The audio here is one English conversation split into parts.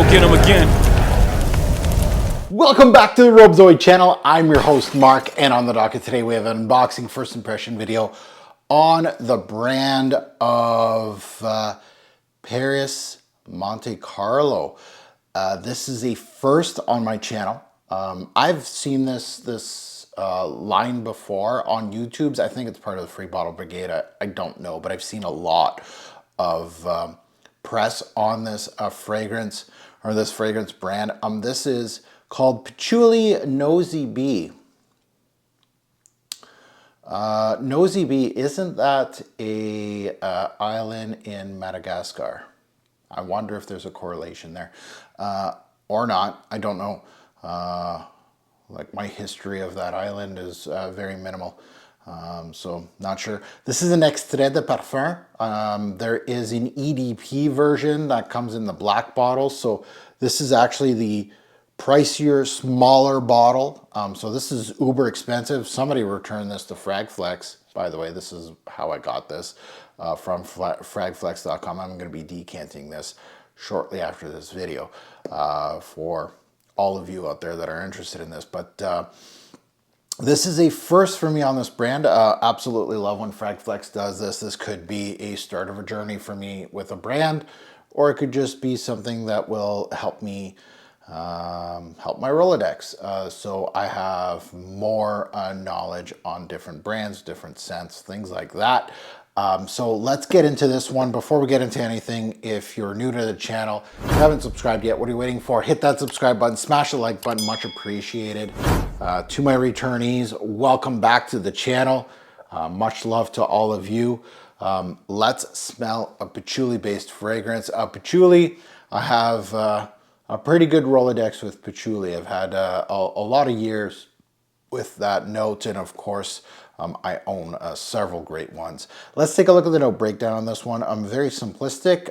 go get him again. Welcome back to the Robezoid channel. I'm your host Mark, and on the docket today we have an unboxing first impression video on the brand of Perris Monte Carlo. This is a first on my channel. I've seen this line before on YouTube's. I think it's part of the Free Bottle Brigade. I don't know, but I've seen a lot of press on this fragrance, or this fragrance brand. This is called Patchouli Nosy B. Nosy B, isn't that a island in Madagascar? I wonder if there's a correlation there, or not. I don't know. Like, my history of that island is very minimal, so not sure. This is an Extrait de Parfum. There is an EDP version that comes in the black bottle, so this is actually the pricier, smaller bottle. So this is uber expensive. Somebody returned this to Fragflex. By the way, this is how I got this from fragflex.com. I'm going to be decanting this shortly after this video for all of you out there that are interested in this. But this is a first for me on this brand. Absolutely love when Fragflex does this. This could be a start of a journey for me with a brand, or it could just be something that will help me help my Rolodex. So I have more knowledge on different brands, different scents, things like that. So let's get into this one. Before we get into anything, if you're new to the channel, if you haven't subscribed yet, what are you waiting for? Hit that subscribe button, smash the like button, much appreciated. To my returnees, welcome back to the channel. Much love to all of you. Let's smell a patchouli based fragrance. Patchouli, I have a pretty good Rolodex with patchouli. I've had a lot of years with that note, and of course I own several great ones. Let's take a look at the note breakdown on this one. Very simplistic.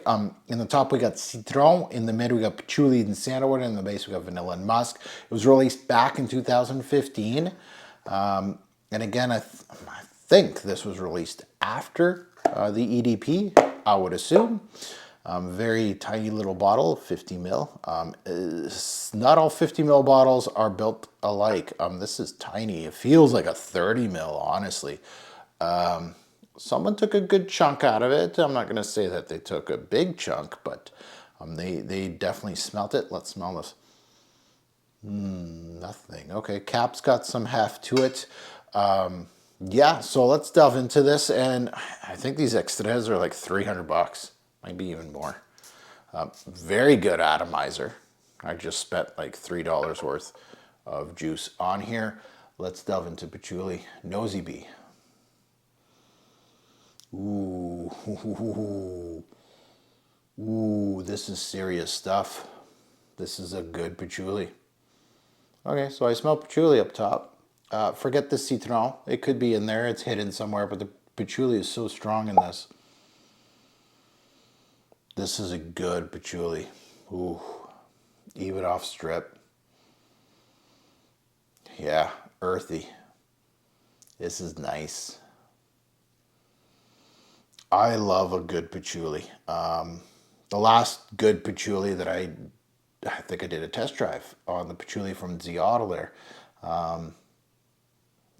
In the top we got citron, in the mid we got patchouli and sandalwood, and in the base we got vanilla and musk. It was released back in 2015, and again I think this was released after the EDP, I would assume. Very tiny little bottle, 50 mil. Not all 50 mil bottles are built alike. This is tiny. It feels like a 30 mil, honestly. Someone took a good chunk out of it. I'm not going to say that they took a big chunk, but they definitely smelt it. Let's smell this. Nothing. Okay, cap's got some heft to it. Yeah, so let's delve into this, and I think these extras are like 300 bucks. Maybe even more. Very good atomizer. I just spent like $3 worth of juice on here. Let's delve into Patchouli Nosy B. Ooh, ooh, this is serious stuff. This is a good patchouli. Okay, so I smell patchouli up top. Forget the citron. It could be in there. It's hidden somewhere, but the patchouli is so strong in this. This is a good patchouli. Ooh, even off strip. Yeah, earthy. This is nice. I love a good patchouli. The last good patchouli that I think I did a test drive on, the patchouli from Ziotl there.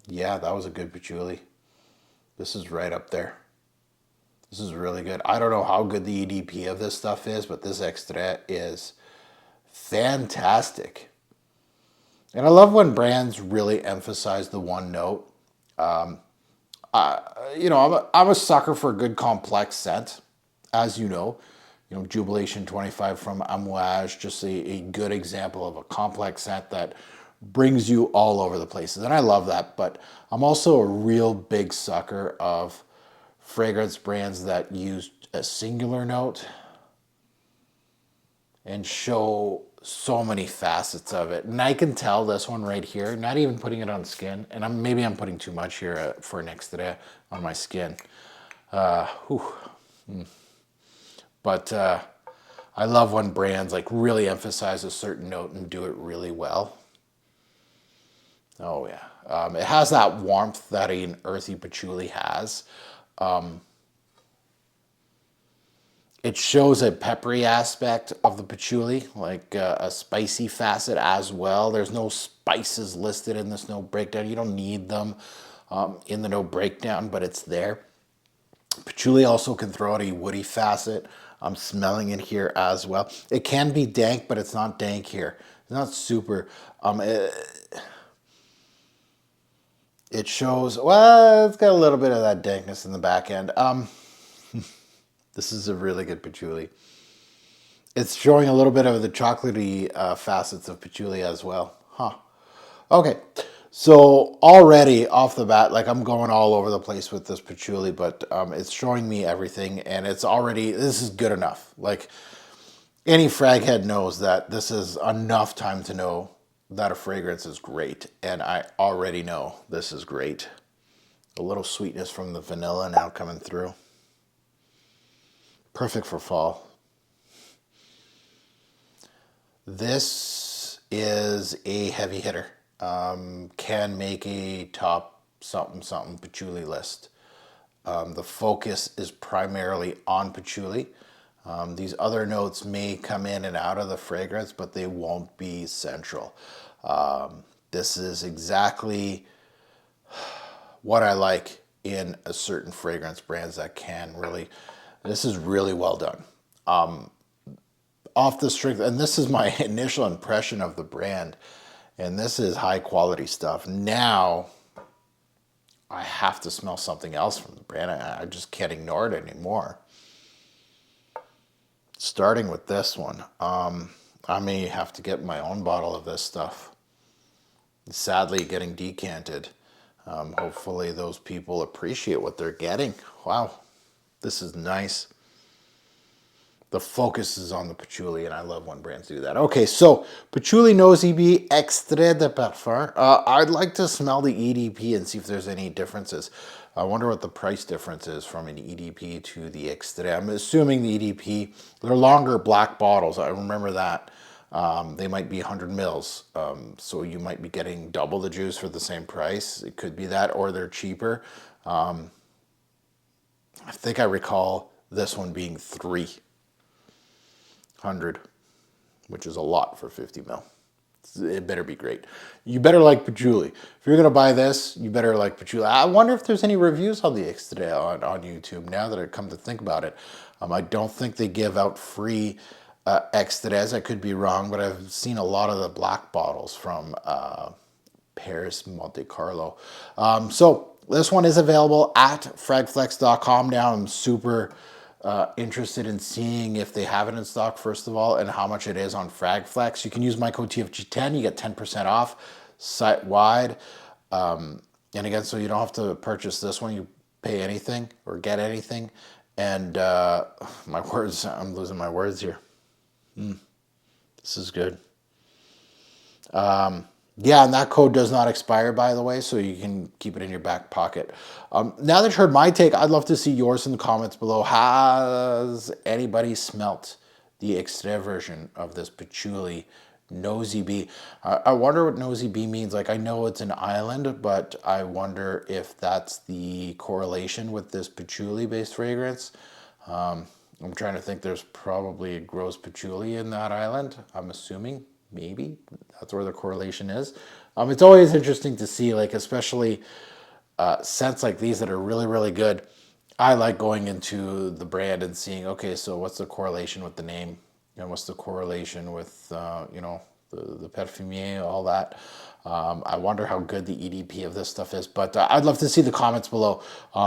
Yeah, that was a good patchouli. This is right up there. This is really good. I don't know how good the EDP of this stuff is, but this Extrait is fantastic. And I love when brands really emphasize the one note. You know, I'm a sucker for a good complex scent, as you know. You know, Jubilation 25 from Amouage, just a good example of a complex scent that brings you all over the places. And I love that, but I'm also a real big sucker of fragrance brands that use a singular note and show so many facets of it. And I can tell this one right here, not even putting it on skin, and maybe I'm putting too much here for an Extrait on my skin. But I love when brands like really emphasize a certain note and do it really well. Oh yeah, it has that warmth that an earthy patchouli has. It shows a peppery aspect of the patchouli, like a spicy facet as well. There's no spices listed in this no breakdown. You don't need them in the no breakdown, but it's there. Patchouli also can throw out a woody facet. I'm smelling it here as well. It can be dank, but it's not dank here. It's not super. It shows, well, it's got a little bit of that dankness in the back end. This is a really good patchouli. It's showing a little bit of the chocolatey facets of patchouli as well. Huh. Okay. So already off the bat, like I'm going all over the place with this patchouli, but it's showing me everything, and it's already, this is good enough. Like any frag head knows that this is enough time to know that a fragrance is great, and I already know this is great. A little sweetness from the vanilla now coming through. Perfect for fall. This is a heavy hitter. Can make a top something something patchouli list. The focus is primarily on patchouli. These other notes may come in and out of the fragrance, but they won't be central. This is exactly what I like in a certain fragrance brands that can really, this is really well done. Off the strength, and this is my initial impression of the brand, and this is high quality stuff. Now I have to smell something else from the brand. I just can't ignore it anymore. Starting with this one, I may have to get my own bottle of this stuff. Sadly getting decanted. Hopefully those people appreciate what they're getting. Wow, this is nice. The focus is on the patchouli, and I love when brands do that. Okay, so Patchouli Nosy Extrait de Parfum. I'd like to smell the EDP and see if there's any differences. I wonder what the price difference is from an EDP to the Extrait. I'm assuming the EDP, they're longer black bottles. I remember that. They might be 100 mils, so you might be getting double the juice for the same price. It could be that, or they're cheaper. I think I recall this one being 300, which is a lot for 50 mil. It better be great. You better like patchouli. If you're gonna buy this, you better like patchouli. I wonder if there's any reviews on the Extrait on YouTube now that I come to think about it. I don't think they give out free Extraits. I could be wrong, but I've seen a lot of the black bottles from Perris Monte Carlo. So this one is available at fragflex.com now. I'm super interested in seeing if they have it in stock, first of all, and how much it is on Fragflex. You can use my code TFG10. You get 10% off site-wide. And again, so you don't have to purchase this one. You pay anything or get anything. And my words, I'm losing my words here. This is good. Yeah, and that code does not expire, by the way, so you can keep it in your back pocket. Now that you've heard my take, I'd love to see yours in the comments below. Has anybody smelt the Extrait version of this Patchouli Nosy Bee? I wonder what Nosy Bee means. Like, I know it's an island, but I wonder if that's the correlation with this patchouli-based fragrance. I'm trying to think. There's probably grows patchouli in that island, I'm assuming. Maybe that's where the correlation is. It's always interesting to see, like, especially scents like these that are really, really good. I like going into the brand and seeing, okay, so what's the correlation with the name? You know, what's the correlation with, you know, the perfumier, all that. I wonder how good the EDP of this stuff is, but I'd love to see the comments below.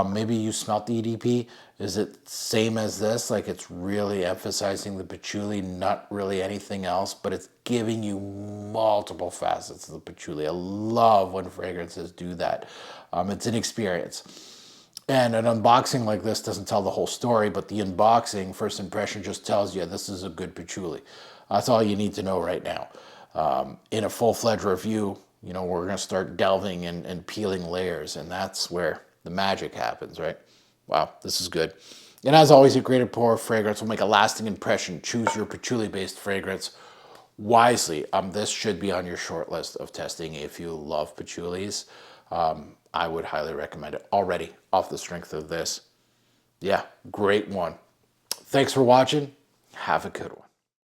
Maybe you smelt the EDP. Is it same as this? Like, it's really emphasizing the patchouli, not really anything else, but it's giving you multiple facets of the patchouli. I love when fragrances do that. It's an experience. And an unboxing like this doesn't tell the whole story, but the unboxing, first impression, just tells you this is a good patchouli. That's all you need to know right now. In a full-fledged review, you know, we're going to start delving and peeling layers, and that's where the magic happens, right? Wow, this is good. And as always, a great pour fragrance will make a lasting impression. Choose your patchouli-based fragrance wisely. This should be on your short list of testing if you love patchoulis. I would highly recommend it already off the strength of this. Yeah, great one. Thanks for watching. Have a good one.